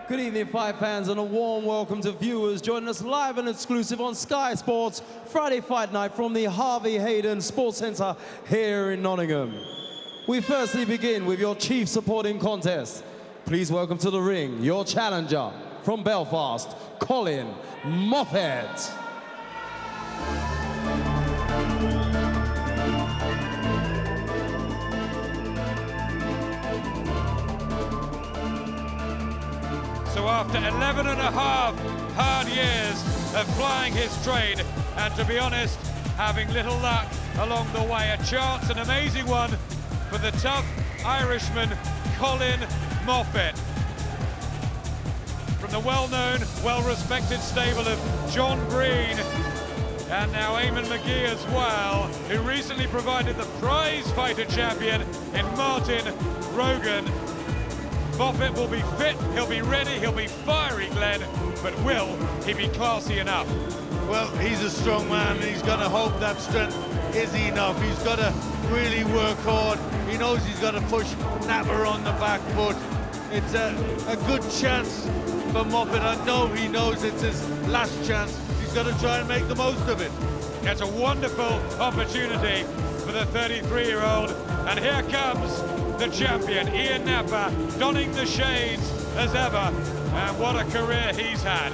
Good evening, Fight fans, and a warm welcome to viewers joining us live and exclusive on Sky Sports Friday Fight Night from the Harvey Hadden Sports Centre here in Nottingham. We firstly begin with your chief supporting contest. Please welcome to the ring your challenger from Belfast, Colin Moffett. So after 11 and a half hard years of plying his trade, and to be honest, having little luck along the way, a chance, an amazing one for the tough Irishman, Colin Moffett. From the well-known, well-respected stable of John Green, and now Eamon McGee as well, who recently provided the prize fighter champion in Martin Rogan. Moffett will be fit, he'll be ready, he'll be fiery, Glenn, but will he be classy enough? Well, he's a strong man, and he's going to hope that strength is enough. He's got to really work hard. He knows he's got to push Napa on the back foot. It's a good chance for Moffett. I know he knows it's his last chance. He's got to try and make the most of it. It's a wonderful opportunity for the 33-year-old, and here comes the champion, Ian Napa, donning the shades as ever, and what a career he's had.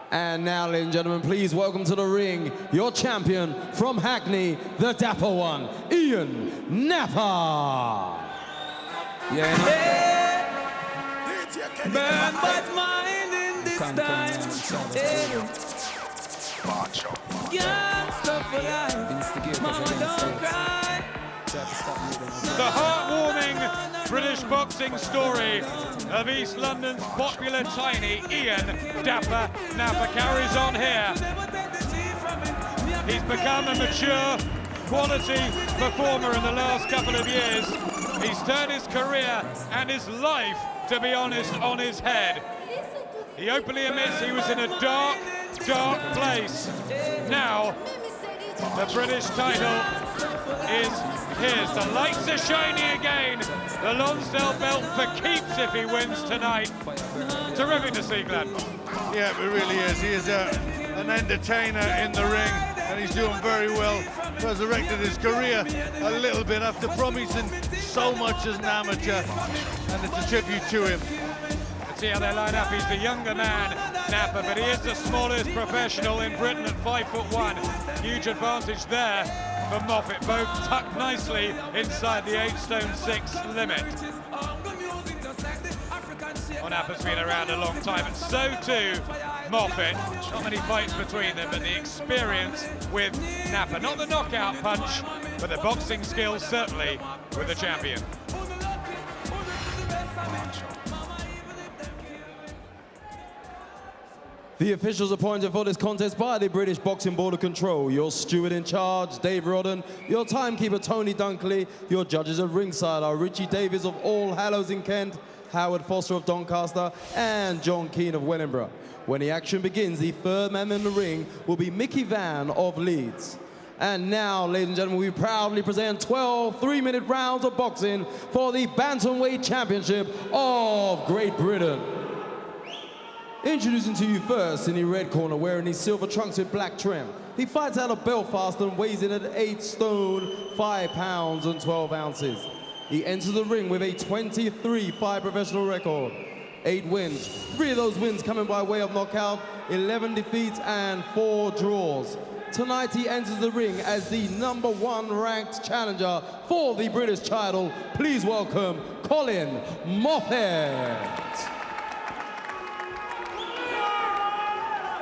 And now, ladies and gentlemen, please welcome to the ring your champion from Hackney, the dapper one, Ian Napa. Yeah, burn but mind in this time. Stop for life. Mama, don't cry. The heartwarming British boxing story of East London's popular tiny Ian Dapper Napa carries on here. He's become a mature, quality performer in the last couple of years. He's turned his career and his life, to be honest, on his head. He openly admits he was in a dark place. Now, the British title is his. The lights are shining again. The Lonsdale belt for keeps if he wins tonight. Terrific to see, Glenn. Yeah, it really is. He is an entertainer in the ring, and he's doing very well. Resurrected his career a little bit after promising so much as an amateur, and it's a tribute to him. Let's see how they line up. He's the younger man, Napa, but he is the smallest professional in Britain at 5'1". Huge advantage there for Moffett, both tucked nicely inside the 8'6" limit. Well, Napa's been around a long time, and so too Moffett. Not many fights between them, but the experience with Napa. Not the knockout punch, but the boxing skills certainly with the champion. The officials appointed for this contest by the British Boxing Board of Control. Your steward in charge, Dave Rodden. Your timekeeper, Tony Dunkley. Your judges at ringside are Richie Davies of All Hallows in Kent, Howard Foster of Doncaster, and John Keane of Wellingborough. When the action begins, the third man in the ring will be Mickey Van of Leeds. And now, ladies and gentlemen, we proudly present 12 3-minute rounds of boxing for the Bantamweight Championship of Great Britain. Introducing to you first in the red corner, wearing these silver trunks with black trim. He fights out of Belfast and weighs in at 8 stone, 5 pounds and 12 ounces. He enters the ring with a 23-fight professional record. 8 wins, 3 of those wins coming by way of knockout, 11 defeats and 4 draws. Tonight he enters the ring as the #1 ranked challenger for the British title. Please welcome Colin Moffett.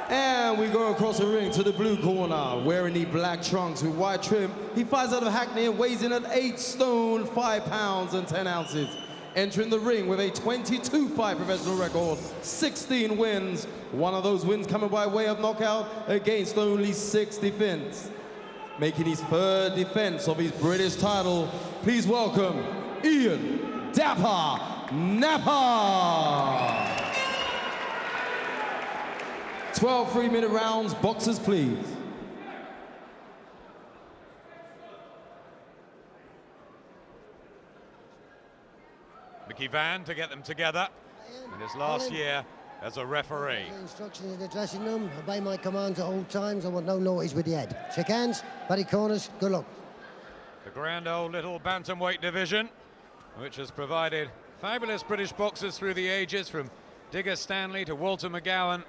And we go across the ring to the blue corner, wearing the black trunks with white trim. He fights out of Hackney and weighs in at 8 stone, 5 pounds and 10 ounces. Entering the ring with a 22-fight professional record, 16 wins. 1 of those wins coming by way of knockout against only 6 defense. Making his 3rd defense of his British title, please welcome Ian Dapper Napa. 12 3-minute rounds, boxers please. Mickey Van to get them together in his last year as a referee. Instructions in the dressing room. Obey my commands at all times. I want no noise with the head. Shake hands, buddy corners, good luck. The grand old little bantamweight division, which has provided fabulous British boxers through the ages, from Digger Stanley to Walter McGowan,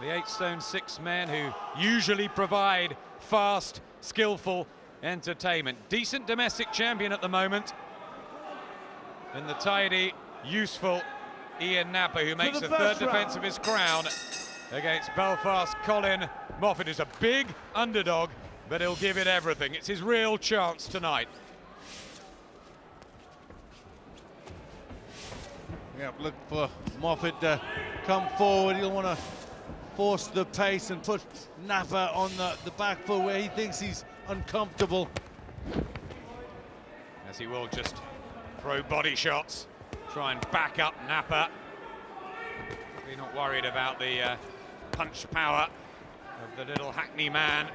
the 8 stone 6 men who usually provide fast, skillful entertainment. Decent domestic champion at the moment in the tidy, useful Ian Napa, who makes the third defence of his crown against Belfast Colin Moffett, who's a big underdog, but he'll give it everything. It's his real chance tonight. Yeah, look for Moffett to come forward. He'll want to force the pace and put Napa on the back foot where he thinks he's uncomfortable. As he will just throw body shots, try and back up Napa. He's not worried about the punch power of the little Hackney man.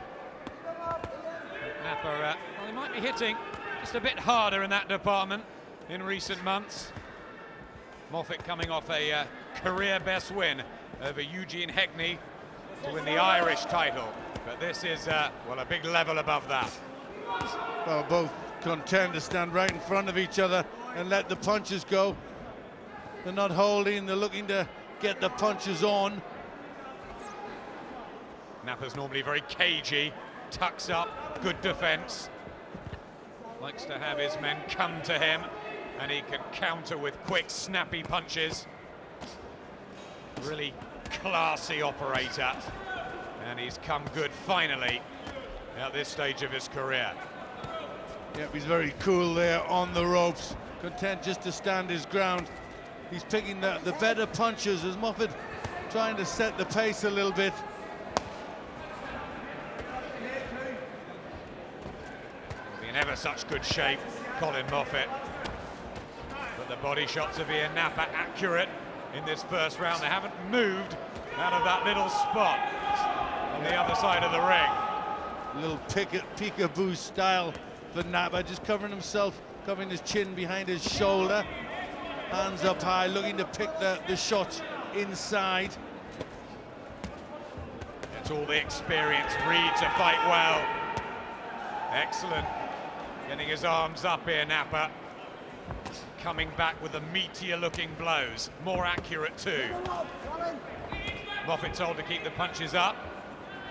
Napa, well, he might be hitting just a bit harder in that department in recent months. Moffett coming off a career best win over Eugene Hackney to win the Irish title. But this is, well, a big level above that. Well, both contend to stand right in front of each other and let the punches go. They're not holding, they're looking to get the punches on. Napa's normally very cagey, tucks up, good defence. Likes to have his men come to him, and he can counter with quick, snappy punches. Really classy operator, and he's come good finally at this stage of his career. Yep, he's very cool there on the ropes, content just to stand his ground. He's picking the better punches as Moffett trying to set the pace a little bit. He'll be in ever such good shape, Colin Moffett. But the body shots of Ian Napa accurate in this first round. They haven't moved out of that little spot on the other side of the ring. A little peekaboo style for Napa, just covering himself, covering his chin behind his shoulder. Hands up high, looking to pick the shot inside. It's all the experience. Reads a fight well. Excellent. Getting his arms up here, Napa. Coming back with the meteor-looking blows. More accurate too. Moffett told to keep the punches up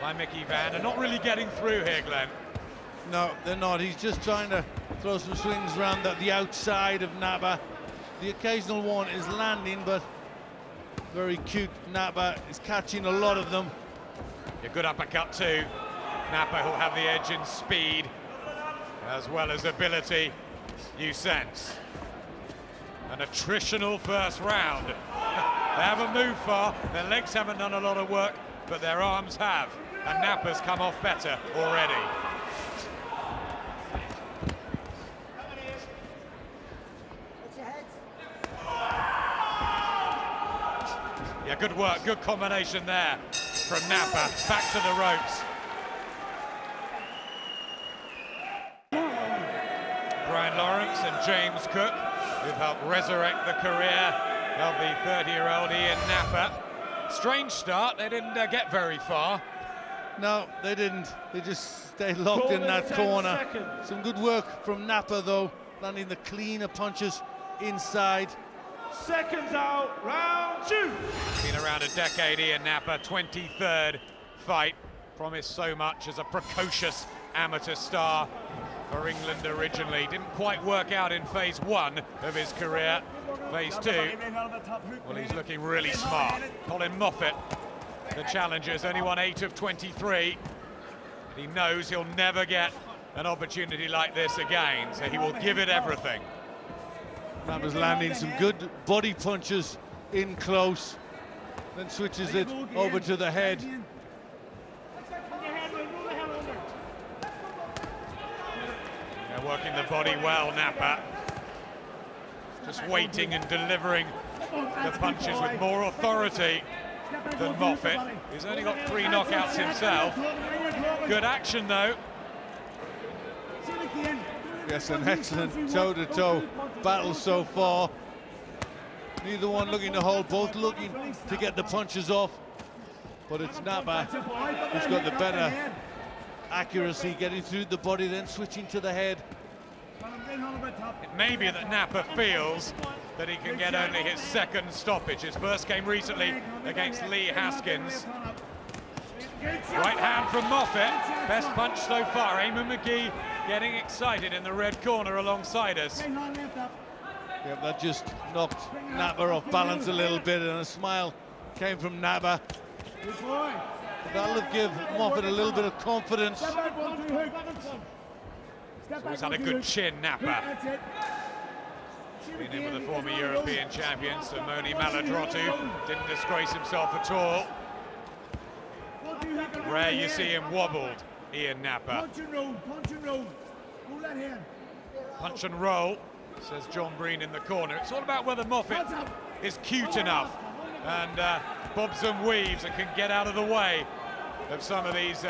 by Mickey Van. And not really getting through here, Glenn. No, they're not. He's just trying to throw some swings around the outside of Napa. The occasional one is landing, but very cute. Napa is catching a lot of them. A good uppercut too. Napa will have the edge in speed as well as ability, you sense. An attritional first round. They haven't moved far, their legs haven't done a lot of work, but their arms have, and Napa's come off better already. Yeah, good work, good combination there from Napa. Back to the ropes. Brian Lawrence and James Cook, who've helped resurrect the career of the 30-year-old Ian Napa. Strange start, they didn't get very far. No, they didn't. They just stayed locked in that corner. Seconds. Some good work from Napa, though, landing the cleaner punches inside. Seconds out, round 2. Been around a decade, Ian Napa, 23rd fight. Promised so much as a precocious amateur star for England originally. Didn't quite work out in phase 1 of his career. Phase 2, well, he's looking really smart. Colin Moffett, the challenger's only won 8 of 23. He knows he'll never get an opportunity like this again, so he will give it everything. Napa's landing some good body punches in close, then switches it over to the head. They're working the body well, Napa. Just waiting and delivering the punches with more authority than Moffett. He's only got 3 knockouts himself. Good action, though. Yes, an excellent toe-to-toe battle so far. Neither one looking to hold, both looking to get the punches off. But it's Napa who's got the better accuracy, getting through the body, then switching to the head. It may be that Napa feels that he can get only his second stoppage. His first game recently against Lee Haskins. Right hand from Moffett, best punch so far. Eamon McGee getting excited in the red corner alongside us. Yeah, that just knocked Napa off balance a little bit, and a smile came from Napa. That'll give Moffett a little bit of confidence. He's had a good chin, Napa. Been in with the former European champion, Simone Maladrotu. Didn't disgrace himself at all. Rare you see him wobbled, Ian Napa. Punch and roll, says John Breen in the corner. It's all about whether Moffett is cute enough and bobs and weaves and can get out of the way of some of these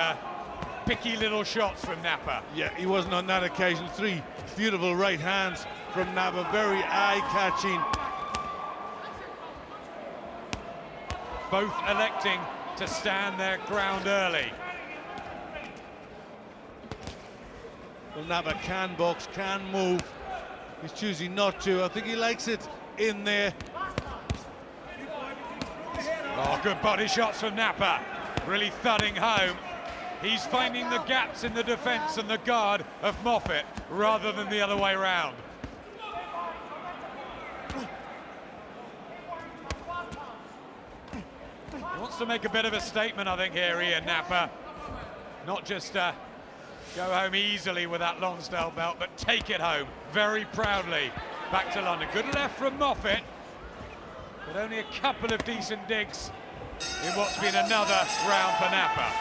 picky little shots from Napa. Yeah, he wasn't on that occasion. 3 beautiful right hands from Napa, very eye-catching. Both electing to stand their ground early. Well, Napa can box, can move. He's choosing not to. I think he likes it in there. Oh, good body shots from Napa. Really thudding home. He's finding the gaps in the defence and the guard of Moffett rather than the other way round. He wants to make a bit of a statement, I think, here, Ian Napa. Not just go home easily with that Lonsdale belt, but take it home very proudly back to London. Good left from Moffett, but only a couple of decent digs in what's been another round for Napa.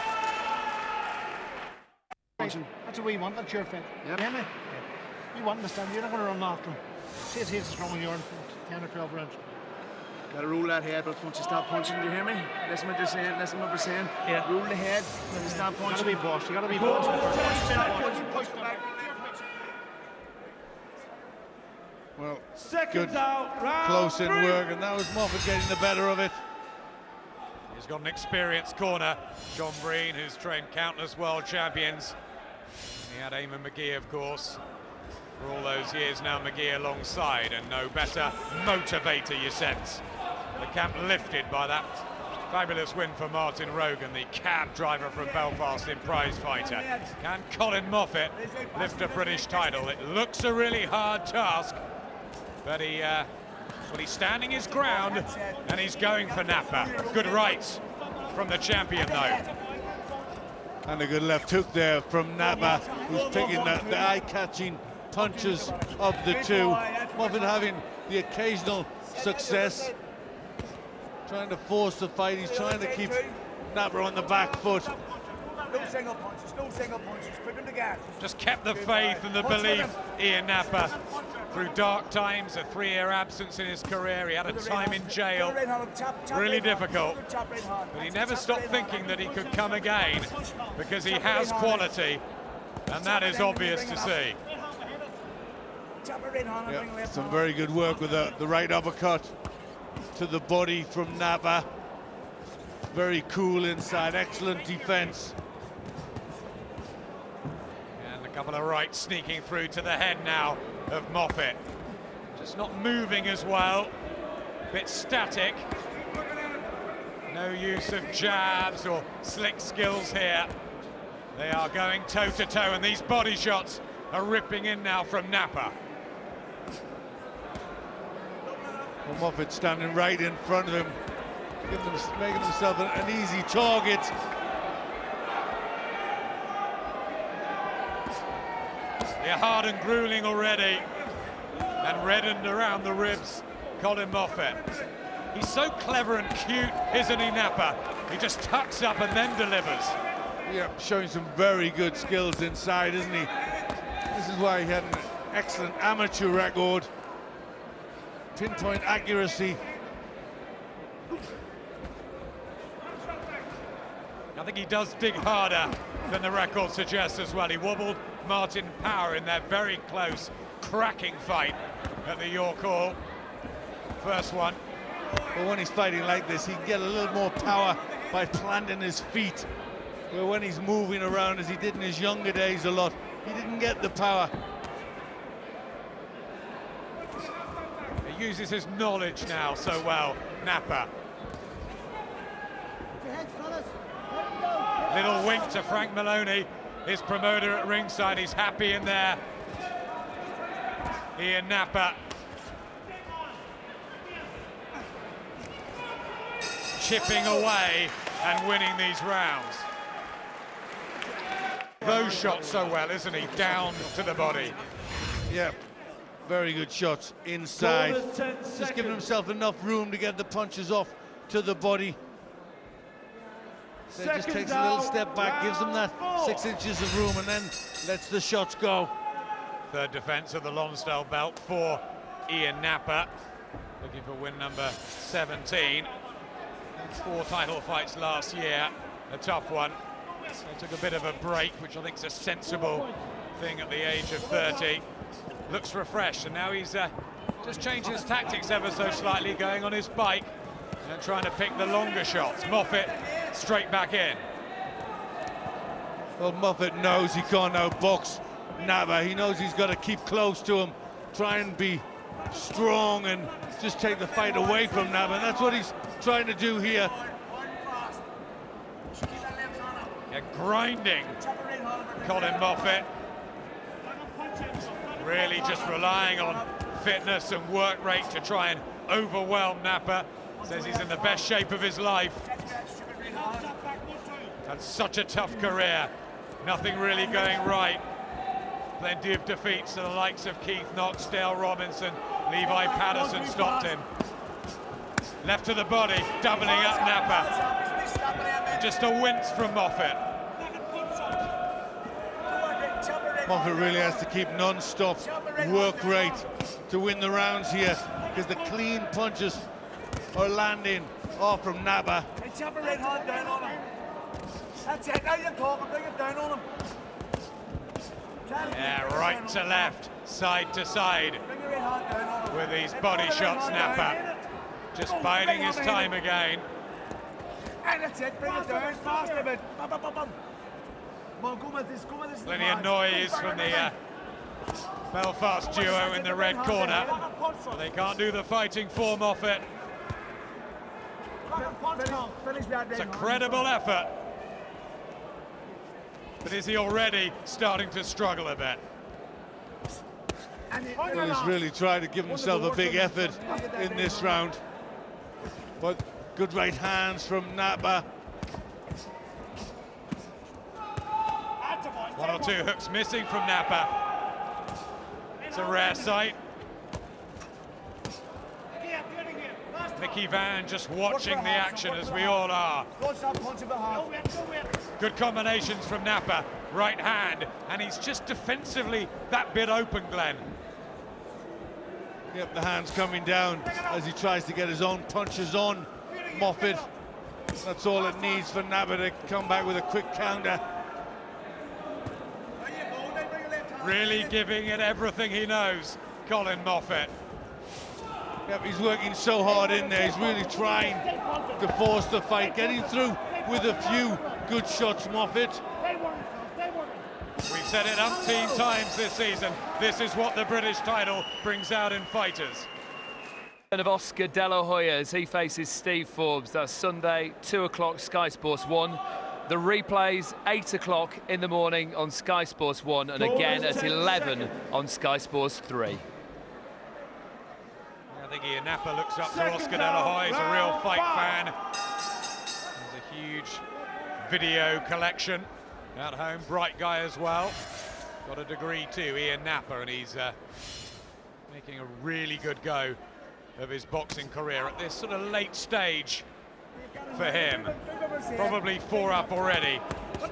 That's what we want, that's your fit. Yep. Yeah, mate. You want to stand, you're not going to run after him. See his head's strong when you're in 10 or 12 rounds. Got to rule that head, but once you stop punching, do you hear me? Listen what they're saying, listen what we're saying. Yeah. Rule the head, when you stop punching. You got to be boss, you got to be boss. Well, Seconds good, out, round close in 3. work, and that was Moffett getting the better of it. He's got an experienced corner. John Breen, who's trained countless world champions. He had Eamon McGee, of course, for all those years now. McGee alongside, and no better motivator, you sense. The camp lifted by that fabulous win for Martin Rogan, the cab driver from Belfast in prize fighter. Can Colin Moffett lift a British title? It looks a really hard task, but he's standing his ground and he's going for Napa. Good rights from the champion, though. And a good left hook there from Napa, who's picking the eye-catching punches of the two. Moffett having the occasional success, trying to force the fight. He's trying to keep Napa on the back foot. No single punches, put him together. Just kept the faith and the belief, Ian Napa, through dark times, a 3-year absence in his career. He had a time in jail, really difficult, but he never stopped thinking that he could come again, because he has quality, and that is obvious to see. Yeah, some very good work with the right uppercut to the body from Napa. Very cool inside, excellent defense. And a couple of rights sneaking through to the head now of Moffett. Just not moving as well, bit static. No use of jabs or slick skills here. They are going toe-to-toe, and these body shots are ripping in now from Napa. Well, Moffett standing right in front of him, making himself an easy target. They're hard and grueling already, and reddened around the ribs, Colin Moffett. He's so clever and cute, isn't he, Napa? He just tucks up and then delivers. Yeah, showing some very good skills inside, isn't he? This is why he had an excellent amateur record. Pinpoint accuracy. I think he does dig harder than the record suggests as well. He wobbled Martin Power in their very close, cracking fight at the York Hall. First one. But when he's fighting like this, he can get a little more power by planting his feet. Where when he's moving around, as he did in his younger days a lot, he didn't get the power. He uses his knowledge now so well, Napa. Little wink to Frank Maloney, his promoter at ringside. He's happy in there. Ian Napa chipping away and winning these rounds. Those shots so well, isn't he? Down to the body. Yeah, very good shots inside. Just giving himself enough room to get the punches off to the body. Then just takes a little step back, gives him that 6 inches of room, and then lets the shots go. Third defense of the Lonsdale belt for Ian Napa, looking for win number 17. 4 title fights last year, a tough one. So took a bit of a break, which I think is a sensible thing at the age of 30. Looks refreshed, and now he's just changed his tactics ever so slightly, going on his bike and trying to pick the longer shots. Moffett straight back in. Well, Moffett knows he can't outbox Napa. He knows he's got to keep close to him, try and be strong and just take the fight away from Napa, and that's what he's trying to do here. Yeah, grinding Colin Moffett. Really just relying on fitness and work rate to try and overwhelm Napa. Says he's in the best shape of his life. Had such a tough career. Nothing really going right. Plenty of defeats to the likes of Keith Knox, Dale Robinson, Levi Patterson stopped him. Left to the body, doubling up Napa. Just a wince from Moffett. Moffett really has to keep non-stop work rate to win the rounds here, because the clean punches are landing off from Napa. Chop it right hard down on him. That's it, now you're talking, bring it down on him. Yeah, right to left, side to side. With these body shots, Napa. Just biding his time again. And that's it, bring it down, fast a bit. Plenty of noise from the Belfast duo in the red corner. But they can't do the fighting for Moffett. It's a credible effort. But is he already starting to struggle a bit? Well, he's really tried to give himself a big effort in this round. But good right hands from Napa. 1 or 2 hooks missing from Napa. It's a rare sight. Mickey Van just watching the action, as we all are. Good combinations from Napa. Right hand, and he's just defensively that bit open, Glenn. Yep, the hands coming down as he tries to get his own punches on Moffett. That's all it needs for Napa to come back with a quick counter. Really giving it everything he knows, Colin Moffett. Yep, he's working so hard in there. He's really trying to force the fight, getting through with a few good shots, Moffett. We've said it umpteen times this season. This is what the British title brings out in fighters. Of Oscar De La Hoya as he faces Steve Forbes. That's Sunday, 2 o'clock, Sky Sports 1. The replays, 8 o'clock in the morning on Sky Sports 1, and again at 11 on Sky Sports 3. I think Ian Napa looks up to Oscar De La Hoya. He's a real fight fan. There's a huge video collection at home. Bright guy as well. Got a degree too, Ian Napa, and he's making a really good go of his boxing career at this sort of late stage for him. Probably 4 up already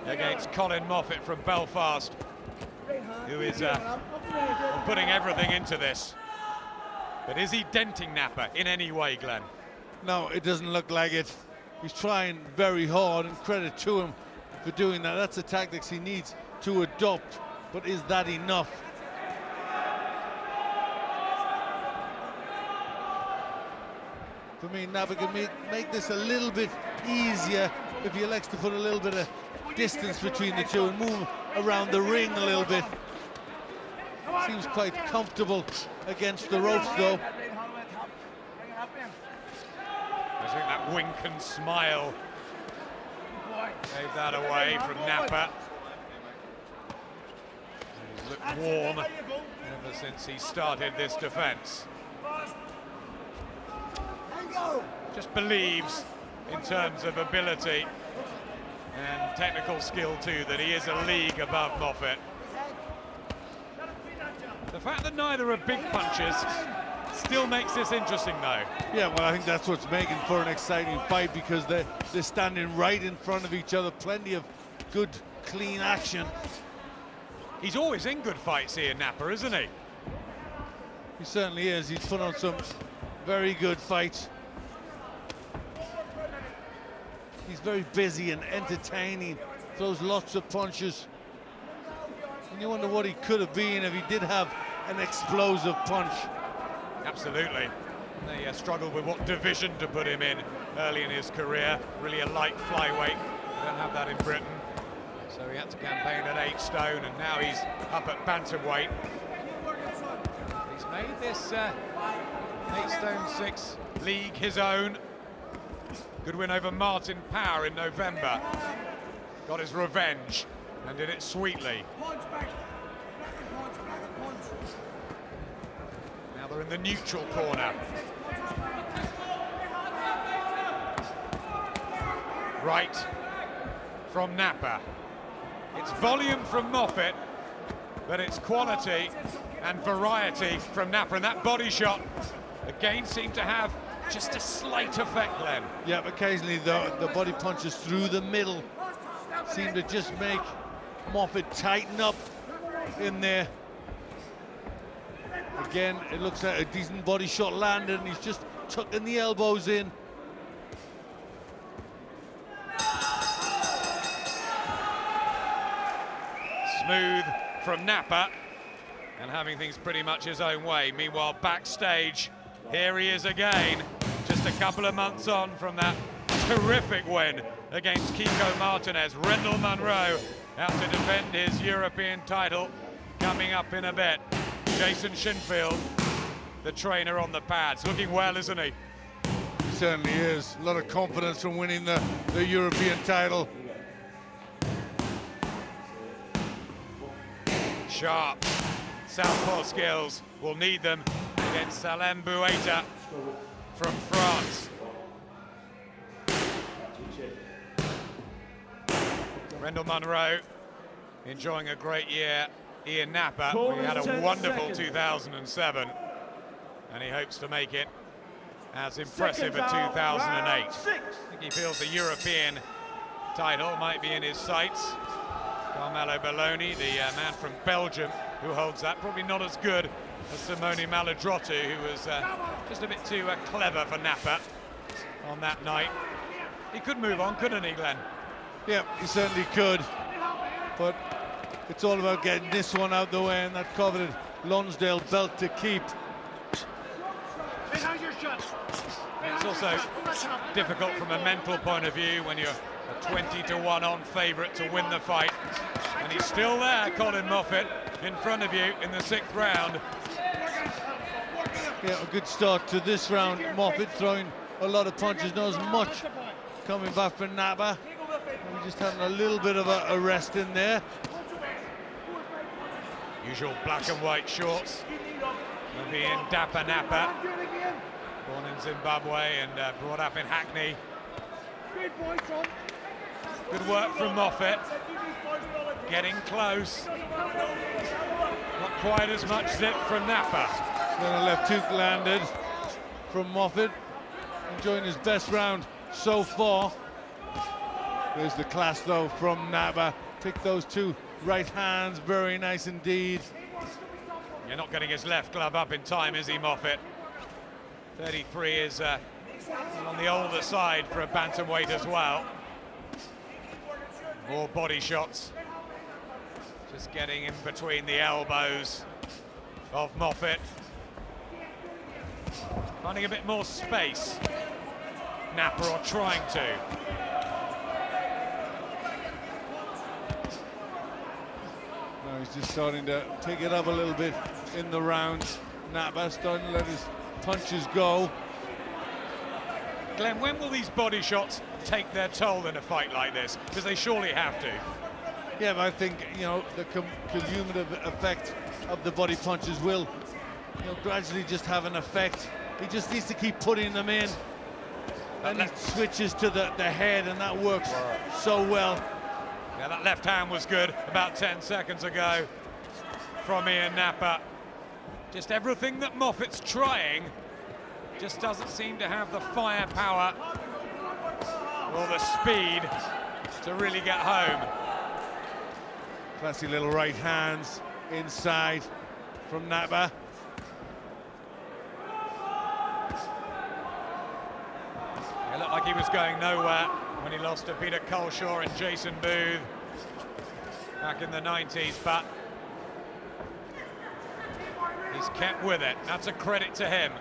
against Colin Moffett from Belfast, who is putting everything into this. But is he denting Napa in any way, Glenn? No, it doesn't look like it. He's trying very hard, and credit to him for doing that. That's the tactics he needs to adopt, but is that enough? For me, Napa can make this a little bit easier if he elects to put a little bit of distance between the two and move around the ring a little bit. Seems quite comfortable against the ropes, though. I think that wink and smile gave that away from Napa. He's looked warm ever since he started this defence. Just believes in terms of ability and technical skill too that he is a league above Moffett. The fact that neither are big punchers still makes this interesting though. Yeah, well, I think that's what's making for an exciting fight, because they're standing right in front of each other. Plenty of good, clean action. He's always in good fights here, Napa, isn't he? He certainly is. He's put on some very good fights. He's very busy and entertaining, throws lots of punches. And you wonder what he could have been if he did have an explosive punch. Absolutely. They struggled with what division to put him in early in his career. Really a light flyweight. We don't have that in Britain. So he had to campaign at 8 stone, and now he's up at Bantamweight. He's made this 8 stone 6 league his own. Good win over Martin Power in November. Got his revenge and did it sweetly. Now they're in the neutral corner. Right from Napa. It's volume from Moffett, but it's quality and variety from Napa. And that body shot again seemed to have just a slight effect, Glenn. Yeah, occasionally the body punches through the middle seem to just make Moffett tighten up in there. Again, it looks like a decent body shot landed, and he's just tucking the elbows in. Smooth from Napa, and having things pretty much his own way. Meanwhile, backstage, here he is again, just a couple of months on from that terrific win against Kiko Martinez. Rendell Munro out to defend his European title coming up in a bit. Jason Shinfield, the trainer on the pads, looking well, isn't he? He certainly is. A lot of confidence from winning the European title. Sharp southpaw skills, will need them against Salem Boueta from France. Rendell Munro enjoying a great year. Ian Napa, he had a wonderful 2007, and he hopes to make it as impressive a 2008. I think he feels the European title might be in his sights. Carmelo Belloni, the man from Belgium who holds that, probably not as good as Simone Maladrotti, who was just a bit too clever for Napa on that night. He could move on, couldn't he, Glenn? Yeah, he certainly could, but it's all about getting this one out the way and that coveted Lonsdale belt to keep. It's also difficult from a mental point of view when you're a 20-1 on favourite to win the fight, and he's still there, Colin Moffett, in front of you in the 6th round. Yeah, a good start to this round. Moffett throwing a lot of punches, not as much coming back for Napa. We're just having a little bit of a rest in there. Usual black and white shorts of Ian Dapper Napa, born in Zimbabwe and brought up in Hackney. Good work from Moffett, getting close. Not quite as much zip from Napa. Then a left hook landed from Moffett, enjoying his best round so far. There's the class though from Napa. Pick those two right hands, very nice indeed. You're not getting his left glove up in time, is he, Moffett? 33 is on the older side for a bantamweight as well. More body shots. Just getting in between the elbows of Moffett. Finding a bit more space. Napa or trying to. No, he's just starting to take it up a little bit in the round. Napa starting to let his punches go. Glenn, when will these body shots take their toll in a fight like this? Because they surely have to. Yeah, but I think, you know, the cumulative effect of the body punches will, you know, gradually just have an effect. He just needs to keep putting them in. And he switches to the head, and that works so well. Yeah, that left hand was good about 10 seconds ago from Ian Napa. Just everything that Moffett's trying just doesn't seem to have the firepower or the speed to really get home. Classy little right hands inside from Napa. It looked like he was going nowhere when he lost to Peter Coleshaw and Jason Booth back in the 90s, but he's kept with it. That's a credit to him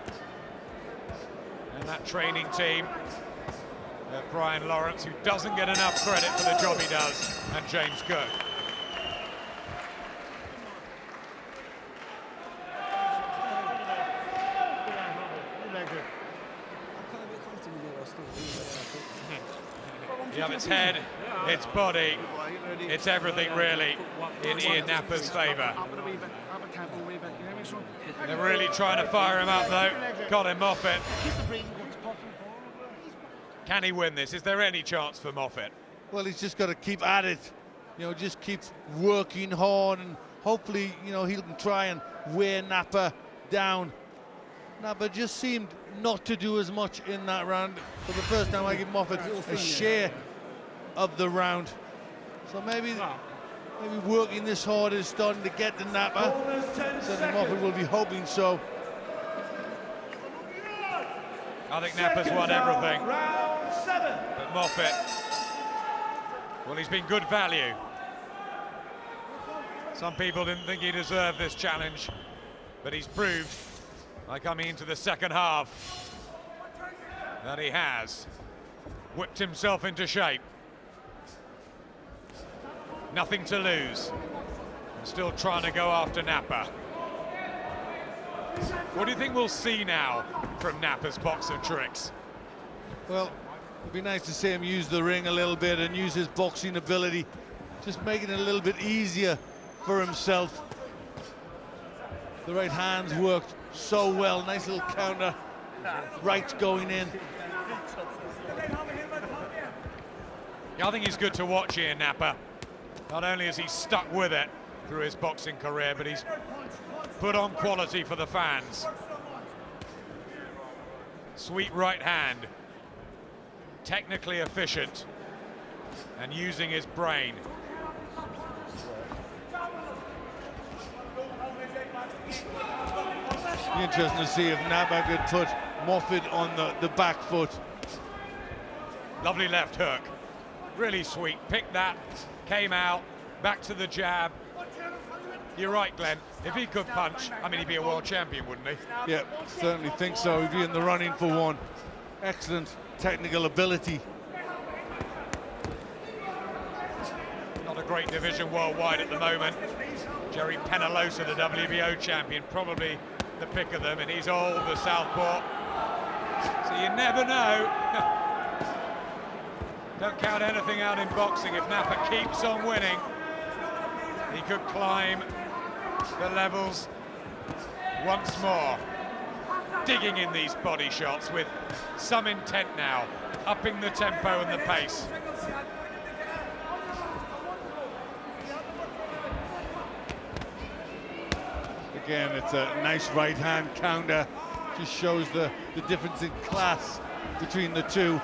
and that training team. Brian Lawrence, who doesn't get enough credit for the job he does, and James Cook. You have its head, its body, it's everything really in Ian Napa's favour. They're really trying to fire him up though. Colin Moffett. Can he win this? Is there any chance for Moffett? Well, he's just got to keep at it. You know, just keep working hard, and hopefully, you know, he can try and wear Napa down. Napa just seemed not to do as much in that round. For the first time, I give Moffett a share of the round. So maybe working this hard is starting to get to Napa. Certainly Moffett will be hoping so. I think Napa's won everything. But Moffett, well, he's been good value. Some people didn't think he deserved this challenge, but he's proved, by coming into the second half, that he has whipped himself into shape. Nothing to lose. And still trying to go after Napa. What do you think we'll see now from Napa's box of tricks? Well, it'd be nice to see him use the ring a little bit and use his boxing ability, just making it a little bit easier for himself. The right hands worked so well. Nice little counter. Right going in. Yeah, I think he's good to watch here, Napa. Not only has he stuck with it through his boxing career, but he's put on quality for the fans. Sweet right hand. Technically efficient. And using his brain. Be interesting to see if Napa could put Moffett on the back foot. Lovely left hook. Really sweet. Picked that, came out, back to the jab. You're right, Glenn. If he could punch, I mean, he'd be a world champion, wouldn't he? Yeah, certainly think so. He'd be in the running for one. Excellent technical ability. Not a great division worldwide at the moment. Jerry Penalosa, the WBO champion, probably the pick of them, and he's old, the southpaw. So you never know. Don't count anything out in boxing. If Napa keeps on winning, he could climb the levels once more. Digging in these body shots with some intent now, upping the tempo and the pace. Again, it's a nice right hand counter. Just shows the difference in class between the two.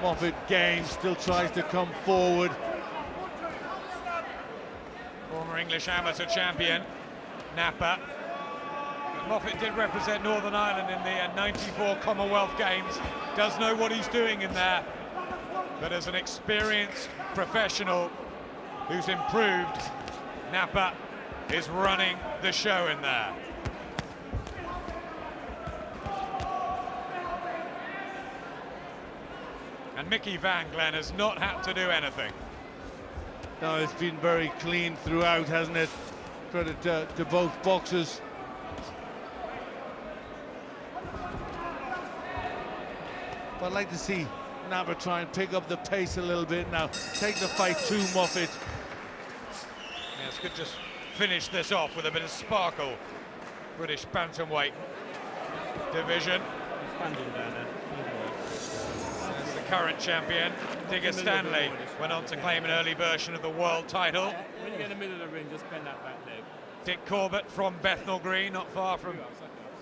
Moffett game, still tries to come forward. Former English amateur champion, Napa. Moffett did represent Northern Ireland in the '94 Commonwealth Games. Does know what he's doing in there. But as an experienced professional who's improved, Napa is running the show in there. And Mickey Van Glen has not had to do anything. No, it's been very clean throughout, hasn't it? Credit to both boxers. But I'd like to see Napa try and pick up the pace a little bit now. Take the fight to Moffett. Yes, could just finish this off with a bit of sparkle. British Bantamweight division. As the current champion, Digger Stanley, went on to claim an early version of the world title. When you get in the middle of the ring, just bend that back leg. Dick Corbett from Bethnal Green, not far from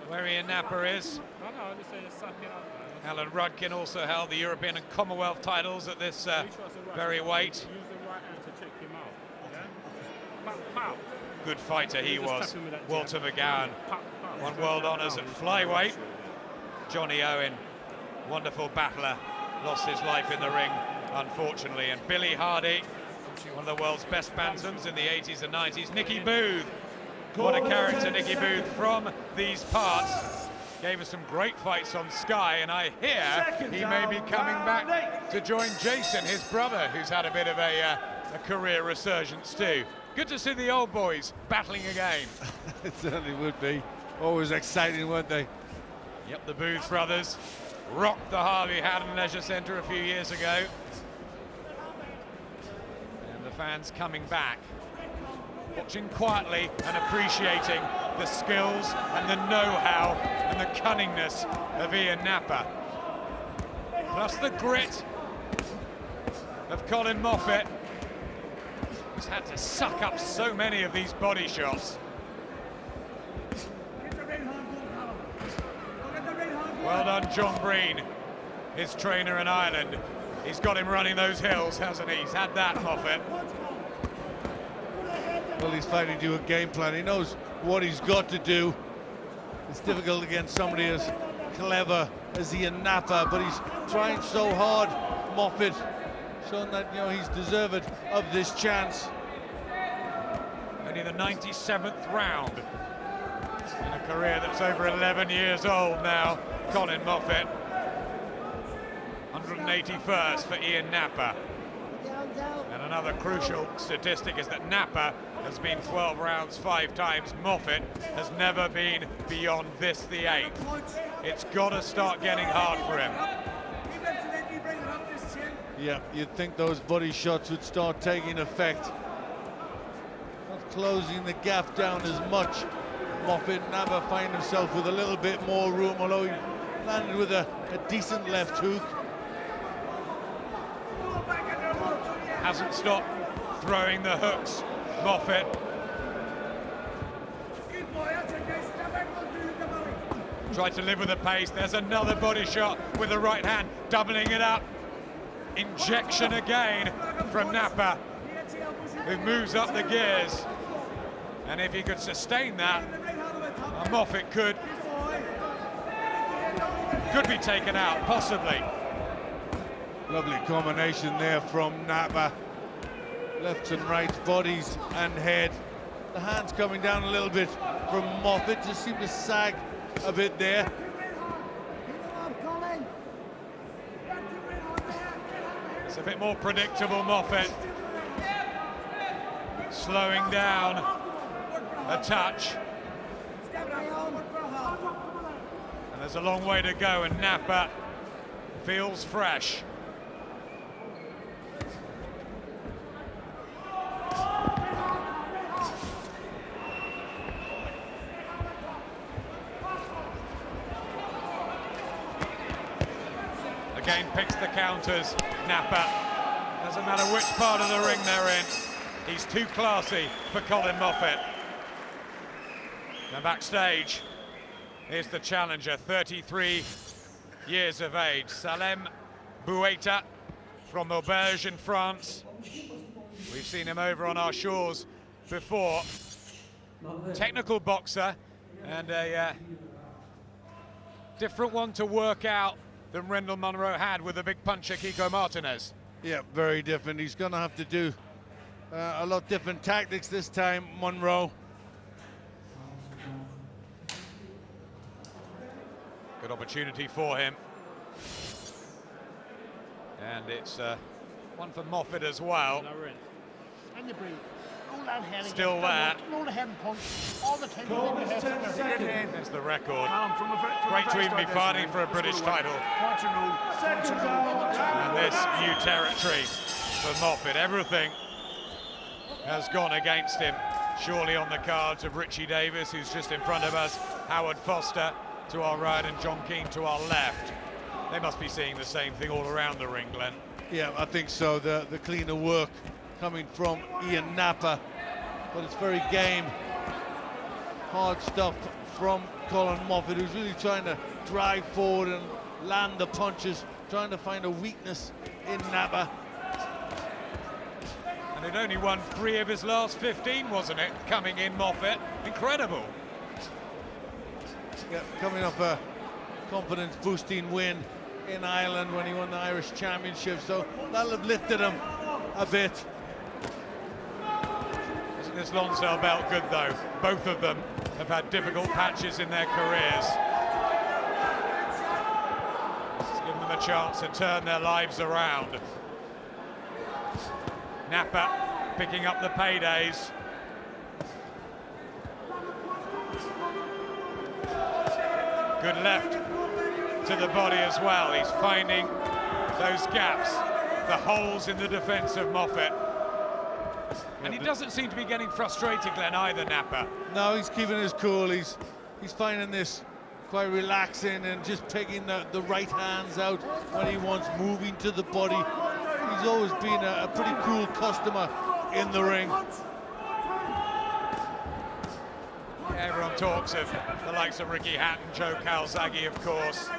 where Ian Napa is. No, I'm just saying, suck it up. Alan Rudkin also held the European and Commonwealth titles at this very weight. Use the right hand to check him out. Yeah? Pow. Good fighter he was. Walter McGowan won world honours at flyweight. Johnny Owen, wonderful battler, lost his life in the ring, unfortunately. And Billy Hardy, one of the world's best bantams in the 80s and 90s. Nicky Booth, what a character, Nicky Booth from these parts. Gave us some great fights on Sky, and I hear he may be coming back to join Jason, his brother, who's had a bit of a career resurgence too. Good to see the old boys battling again. It certainly would be. Always exciting, weren't they? Yep, the Booth brothers rocked the Harvey Hadden Leisure Centre a few years ago. And the fans coming back, watching quietly and appreciating the skills and the know-how and the cunningness of Ian Napa. Plus the grit of Colin Moffett, who's had to suck up so many of these body shots. Well done, John Breen, his trainer in Ireland. He's got him running those hills, hasn't he? He's had that, Moffett. Well, he's fighting to a game plan. He knows what he's got to do. It's difficult against somebody as clever as Ian Napa, but he's trying so hard, Moffett, showing that, you know, he's deserved of this chance. Only the 97th round in a career that's over 11 years old now. Colin Moffett, 181st for Ian Napa. And another crucial statistic is that Napa has been 12 rounds 5 times. Moffett has never been beyond this, the 8th. It's got to start getting hard for him. Yeah, you'd think those body shots would start taking effect. Not closing the gap down as much. Moffett Napa find himself with a little bit more room, although he landed with a decent left hook. Hasn't stopped throwing the hooks, Moffett. Tried to live with the pace. There's another body shot with the right hand, doubling it up. Injection again from Napa, who moves up the gears. And if he could sustain that, Moffett could be taken out, possibly. Lovely combination there from Napa. Left and right, bodies and head. The hands coming down a little bit from Moffett, just seemed to sag a bit there. It's a bit more predictable, Moffett. Slowing down a touch. And there's a long way to go, and Napa feels fresh. Again picks the counters, Napa. Doesn't matter which part of the ring they're in. He's too classy for Colin Moffett. Now backstage, here's the challenger, 33 years of age, Salem Boueta from Auberge in France. We've seen him over on our shores before. Technical boxer and a different one to work out than Rendell Munro had with the big puncher Kiko Martinez. Yeah, very different. He's going to have to do a lot different tactics this time, Munro. Good opportunity for him. And it's one for Moffett as well. And you breathe. Roll that head Still again. there. Roll the head and punch. All the time. There's the record. Great to even be fighting for a British title. And this new territory for Moffett. Everything has gone against him. Surely on the cards of Richie Davis, who's just in front of us, Howard Foster to our right and John Keane to our left. They must be seeing the same thing all around the ring, Glenn. Yeah, I think so. The cleaner work coming from Ian Napa, but it's very game. Hard stuff from Colin Moffett, who's really trying to drive forward and land the punches, trying to find a weakness in Napa. And he'd only won 3 of his last 15, wasn't it? Coming in, Moffett. Incredible. Yeah, coming off a confidence-boosting win in Ireland when he won the Irish Championship, so that'll have lifted him a bit. Isn't this Lonsdale belt good, though? Both of them have had difficult patches in their careers. It's given them a chance to turn their lives around. Napa picking up the paydays. Good left to the body as well. He's finding those gaps, the holes in the defence of Moffett. And he doesn't seem to be getting frustrated, Glenn, either, Napa. No, he's keeping his cool. He's finding this quite relaxing and just picking the right hands out when he wants, moving to the body. He's always been a pretty cool customer in the ring. Everyone talks of the likes of Ricky Hatton, Joe Calzaghe, of course.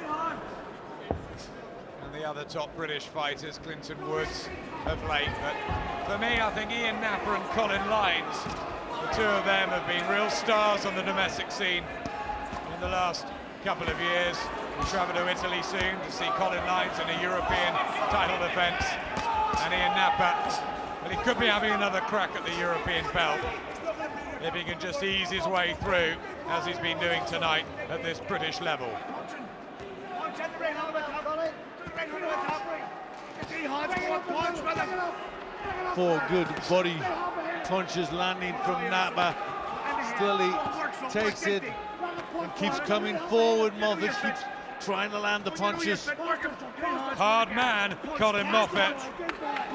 And the other top British fighters, Clinton Woods, of late. But for me, I think Ian Napa and Colin Lines, the two of them have been real stars on the domestic scene in the last couple of years. We travel to Italy soon to see Colin Lines in a European title defence. And Ian Napa, well, he could be having another crack at the European belt if he can just ease his way through, as he's been doing tonight at this British level. 4 good body punches landing from Napa. Still he takes it and keeps coming forward. Moffett keeps trying to land the punches. Hard man, Colin Moffett.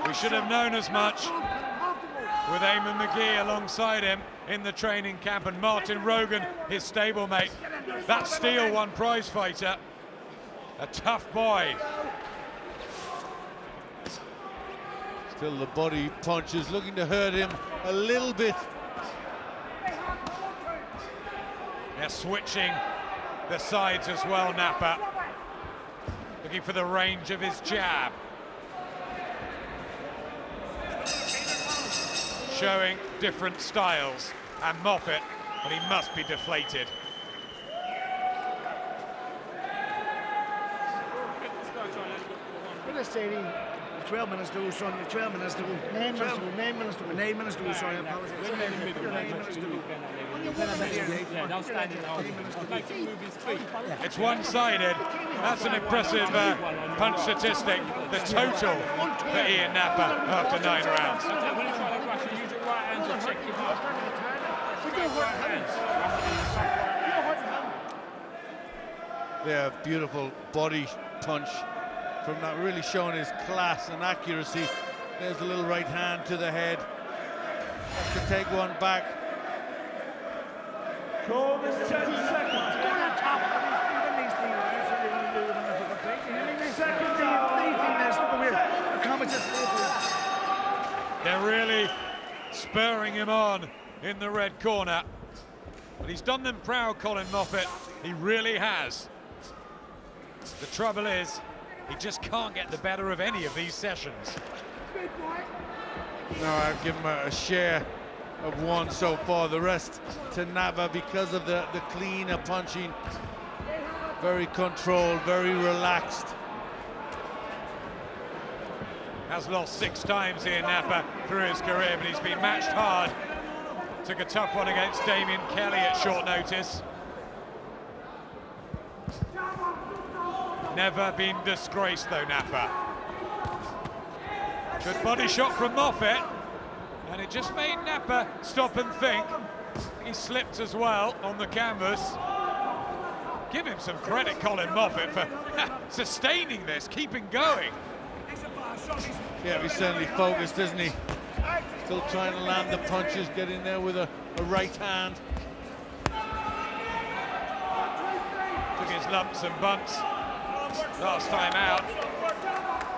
We should have known as much with Eamon McGee alongside him in the training camp, and Martin Rogan, his stablemate. That Steel one prize fighter, a tough boy. Still the body punches looking to hurt him a little bit. They're switching the sides as well, Napa. Looking for the range of his jab. Showing different styles, and Moffett, but he must be deflated. What is it? 12 minutes to go, son. 12 minutes to go. 9 minutes to go. 9 minutes to go. 9 minutes to go, sorry, I apologize. 9 minutes to go. It's one-sided. That's an impressive punch statistic. The total for Ian Napa after 9 rounds. Yeah, beautiful body punch from that, really showing his class and accuracy. There's a little right hand to the head. Has to take one back. Call this 10 seconds. They're really spurring him on in the red corner. But he's done them proud, Colin Moffett. He really has. The trouble is, he just can't get the better of any of these sessions. No, I've given him a share of 1 so far. The rest to Napa because of the cleaner punching. Very controlled, very relaxed. Has lost 6 times Ian Napa through his career, but he's been matched hard. Took a tough one against Damien Kelly at short notice. Never been disgraced though, Napa. Good body shot from Moffett, and it just made Napa stop and think. He slipped as well on the canvas. Give him some credit, Colin Moffett, for sustaining this, keeping going. Yeah, he's certainly focused, isn't he? Still trying to land the punches, get in there with a right hand. Took his lumps and bumps last time out.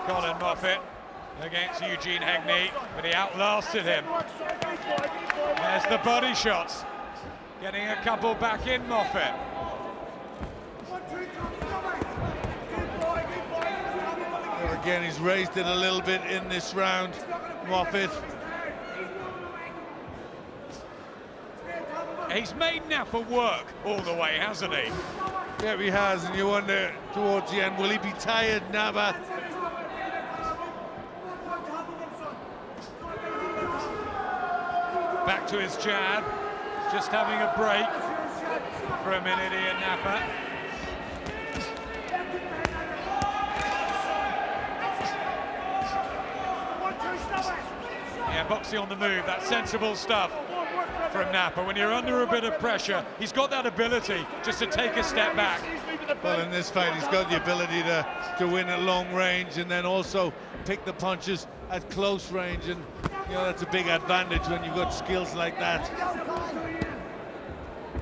Colin Moffett against Eugene Hegney, but he outlasted him. There's the body shots. Getting a couple back in Moffett. Well, again, he's raised it a little bit in this round, Moffett. He's made Napa work all the way, hasn't he? Yeah, he has, and you wonder towards the end, will he be tired, Napa? Back to his jab, just having a break for a minute here, Napa. Yeah, boxing on the move, that's sensible stuff from Napa. When you're under a bit of pressure, he's got that ability just to take a step back. Well, in this fight, he's got the ability to win at long range and then also pick the punches at close range, and you know that's a big advantage when you've got skills like that.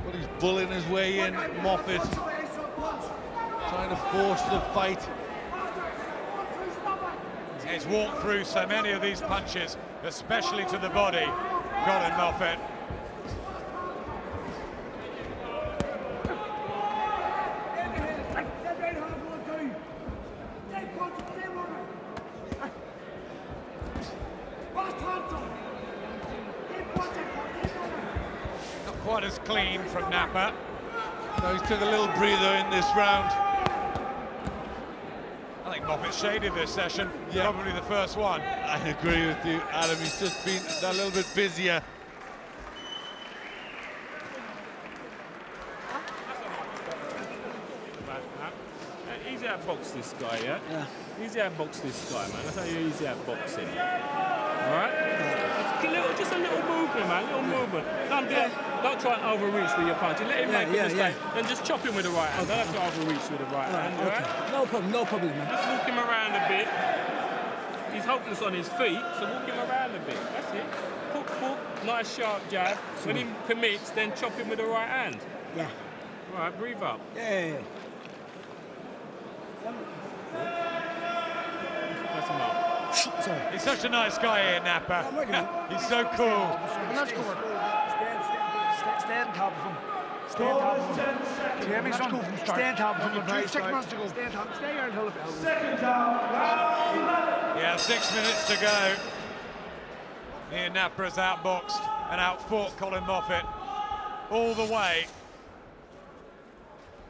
But he's bullying his way in, Moffett, trying to force the fight. He's walked through so many of these punches, especially to the body, Colin Moffett. Not quite as clean from Napa. No, he took a little breather in this round. I think Moffett shaded this session, probably the first one. I agree with you, Adam. He's just been a little bit busier. Easy outbox this guy, yeah? Yeah. Easy outbox this guy, man. That's how you easy outbox him. All right? Just a little movement, man. Little movement. Don't try and overreach with your punch. Let him make a mistake. And just chop him with the right hand. Don't have to overreach with the right hand. Right? No problem, man. Just walk him around a bit. He's hopeless on his feet, so walk him around a bit. That's it. Hook, nice sharp jab. When he commits, then chop him with the right hand. Yeah. All right, breathe up. Yeah. Press him up. Sorry. He's such a nice guy here, Napa. He's so cool. Let's go. Stay on top of him. Stay on top of him. Do you hear me, son? Stay on top of him. 6 minutes to go. Stay on top. Stay here until the bell. Seconds out, round 11. Yeah, 6 minutes to go. Here Napa has outboxed and outfought Colin Moffett all the way.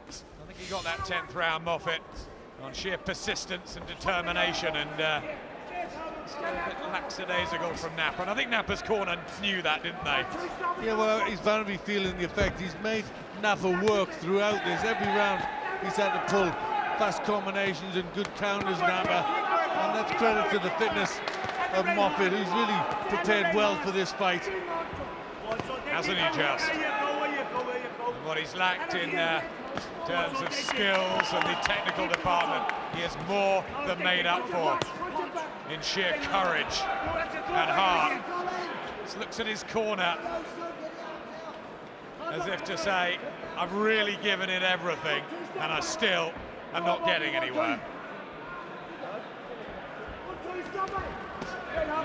I think he got that 10th round, Moffett, on sheer persistence and determination, and still a bit lackadaisical from Napa. And I think Napa's corner knew that, didn't they? Yeah, well, he's bound to be feeling the effect. He's made Napa work throughout this. Every round he's had to pull fast combinations and good counters, Napa. And that's credit to the fitness of Moffett, who's really prepared well for this fight. Hasn't he just? And what he's lacked in terms of skills and the technical department, he has more than made up for in sheer courage and heart. Just looks at his corner as if to say, I've really given it everything and I still am not getting anywhere.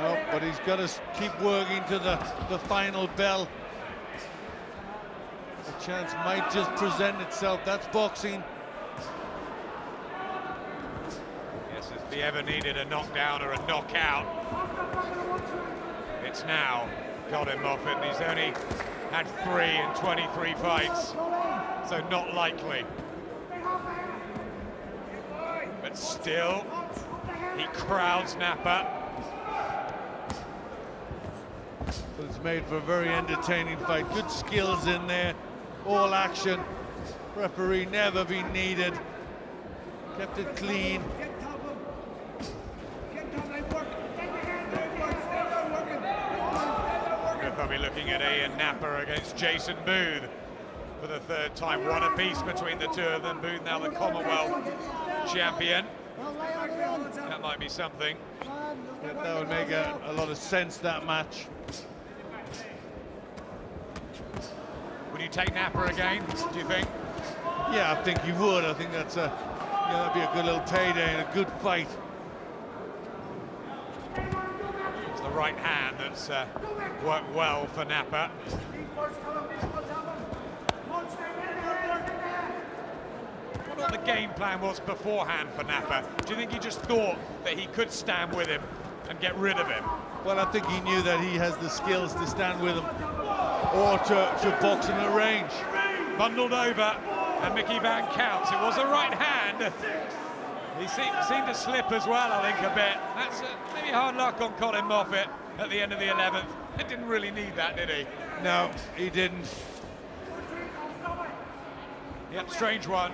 No, but he's got to keep working to the final bell. The chance might just present itself. That's boxing. Yes, if he ever needed a knockdown or a knockout, it's now Colin Moffett. He's only had 3 in 23 fights, so not likely. But still, he crowds Napa. But it's made for a very entertaining fight. Good skills in there, all action. Referee never been needed. Kept it clean. We'll be looking at Ian Napa against Jason Booth for the third time. One apiece between the two of them. Booth now the Commonwealth champion. That might be something. Yeah, that would make a lot of sense, that match. Would you take Napa again, do you think? Yeah, I think you would. I think that's that'd be a good little payday and a good fight. It's the right hand that's worked well for Napa. What the game plan was beforehand for Napa? Do you think he just thought that he could stand with him and get rid of him? Well, I think he knew that he has the skills to stand with him or to box him at range. Bundled over, and Mickey Van counts. It was a right hand. He seemed to slip as well, I think, a bit. That's maybe hard luck on Colin Moffett at the end of the 11th. He didn't really need that, did he? No, he didn't. Yep, strange one.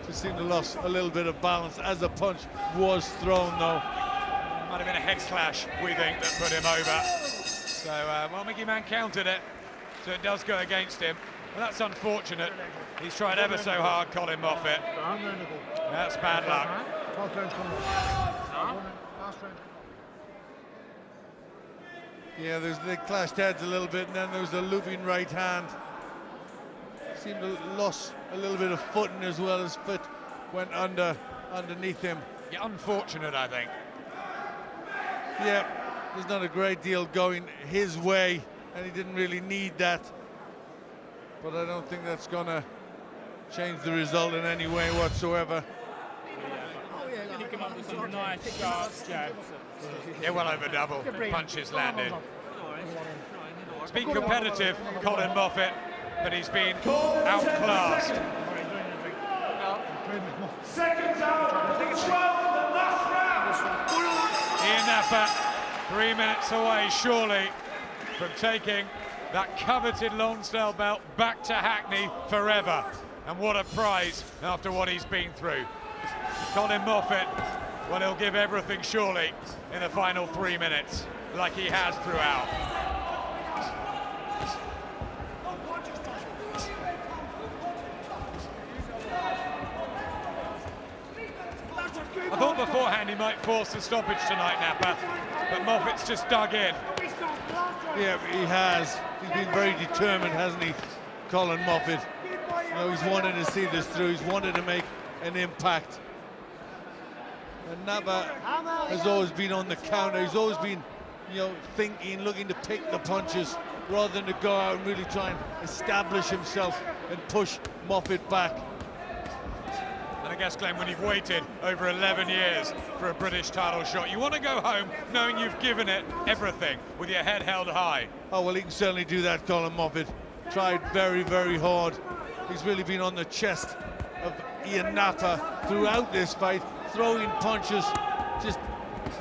Just seemed to lose a little bit of balance as the punch was thrown, though. Might have been a head clash, we think, that put him over. So, well, Mickey Man countered it, so it does go against him. Well, that's unfortunate. He's tried ever so hard, Colin Moffett. That's bad luck. Yeah, they clashed heads a little bit, and then there was a looping right hand. Seemed to lose a little bit of footing as well. His foot went underneath him. Yeah, unfortunate, I think. Yeah, there's not a great deal going his way, and he didn't really need that. But I don't think that's gonna change the result in any way whatsoever. He came up with some nice sharp jabs. Yeah, well over double. Punches landed. It's been competitive, Colin Moffett, but he's been outclassed. Seconds out, 12, the last round. Ian Napa, 3 minutes away, surely, from taking that coveted Lonsdale belt back to Hackney forever. And what a prize after what he's been through. Colin Moffett, well, he'll give everything surely in the final 3 minutes, like he has throughout. I thought beforehand he might force the stoppage tonight, Napa, but Moffett's just dug in. Yeah, he has. He's been very determined, hasn't he, Colin Moffett? You know, he's wanted to see this through. He's wanted to make an impact. And Napa has always been on the counter. He's always been, you know, thinking, looking to pick the punches rather than to go out and really try and establish himself and push Moffett back. And I guess, Glenn, when you've waited over 11 years for a British title shot, you want to go home knowing you've given it everything with your head held high. Oh, well, he can certainly do that, Colin Moffett. Tried very, very hard. He's really been on the chest of Ian Napa throughout this fight, throwing punches, just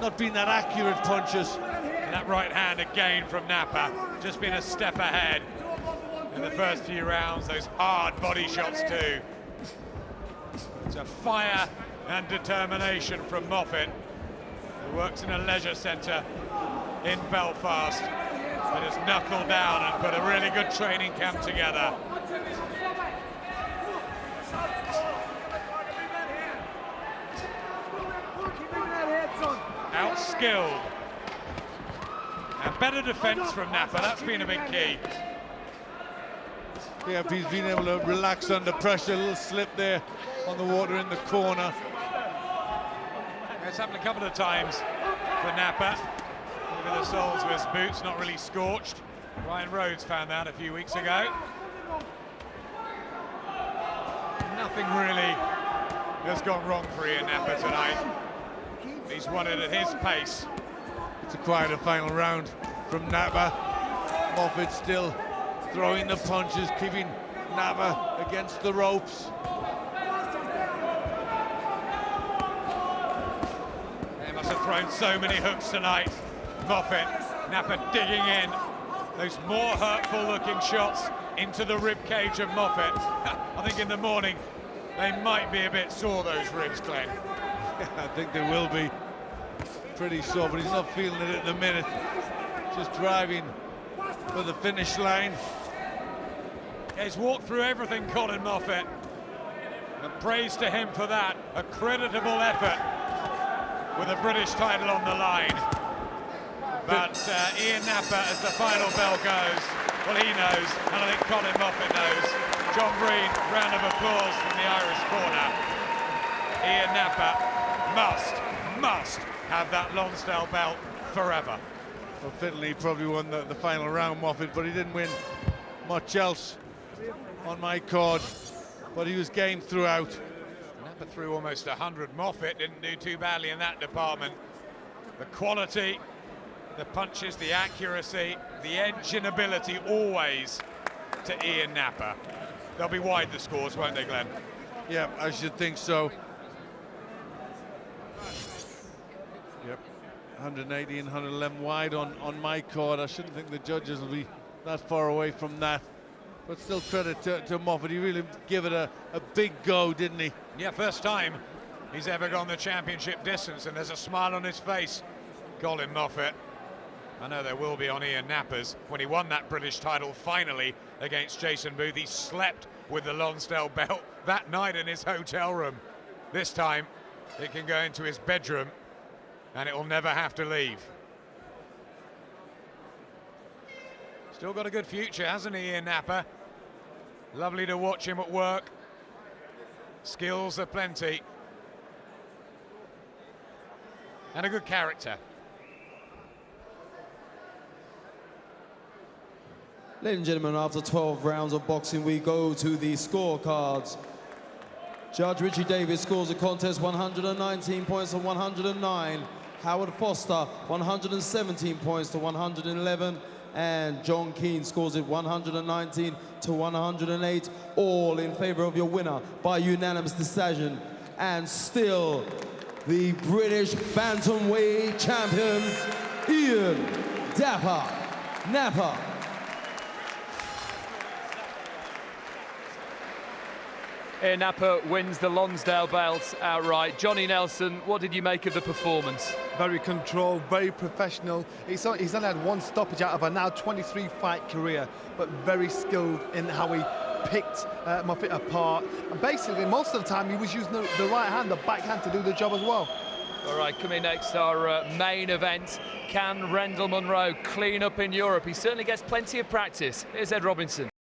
not being that accurate punches. And that right hand again from Napa, just been a step ahead in the first few rounds, those hard body shots too. It's a fire and determination from Moffett, who works in a leisure centre in Belfast, and has knuckled down and put a really good training camp together. Outskilled. And better defence from Napa, that's been a big key. Yeah, he's been able to relax under pressure. A little slip there on the water in the corner. It's happened a couple of times for Napa. Look at the soles of his boots, not really scorched. Ryan Rhodes found that a few weeks ago. Nothing really has gone wrong for Ian Napa tonight. He's won it at his pace. It's a quieter final round from Napa. Moffett still throwing the punches, keeping Napa against the ropes. They must have thrown so many hooks tonight. Moffett, Napa digging in. Those more hurtful looking shots into the rib cage of Moffett. I think in the morning they might be a bit sore, those ribs, Glenn. I think they will be pretty sore, but he's not feeling it at the minute. Just driving for the finish line. He's walked through everything, Colin Moffett. And praise to him for that. A creditable effort with a British title on the line. But Ian Napa, as the final bell goes, well, he knows, and I think Colin Moffett knows. John Breen, round of applause from the Irish corner. Ian Napa must have that Lonsdale belt forever. Well, Finlay probably won the final round, Moffett, but he didn't win much else on my card. But he was game throughout. Napa threw almost 100. Moffett didn't do too badly in that department. The quality, the punches, the accuracy, the edge and ability always to Ian Napa. They'll be wide, the scores, won't they, Glenn? Yeah, I should think so. Yep, 180 and 111 wide on my card. I shouldn't think the judges will be that far away from that. But still credit to Moffett. He really gave it a big go, didn't he? Yeah, first time he's ever gone the championship distance, and there's a smile on his face. Colin Moffett. I know there will be on Ian Napa's. When he won that British title finally against Jason Booth, he slept with the Lonsdale belt that night in his hotel room. This time it can go into his bedroom and it will never have to leave. Still got a good future, hasn't he, Ian Napa? Lovely to watch him at work. Skills are plenty. And a good character. Ladies and gentlemen, after 12 rounds of boxing, we go to the scorecards. Judge Richie Davis scores the contest 119 points to 109. Howard Foster 117 points to 111. And John Keane scores it 119 to 108, all in favor of your winner by unanimous decision. And still, the British Bantamweight champion, Ian Napa. Ian Napa wins the Lonsdale belt outright. Johnny Nelson, what did you make of the performance? Very controlled, very professional. He's only had one stoppage out of a now 23-fight career, but very skilled in how he picked Moffett apart. And basically, most of the time, he was using the right hand, the backhand, to do the job as well. All right, coming next, our main event. Can Rendell Munro clean up in Europe? He certainly gets plenty of practice. Here's Ed Robinson.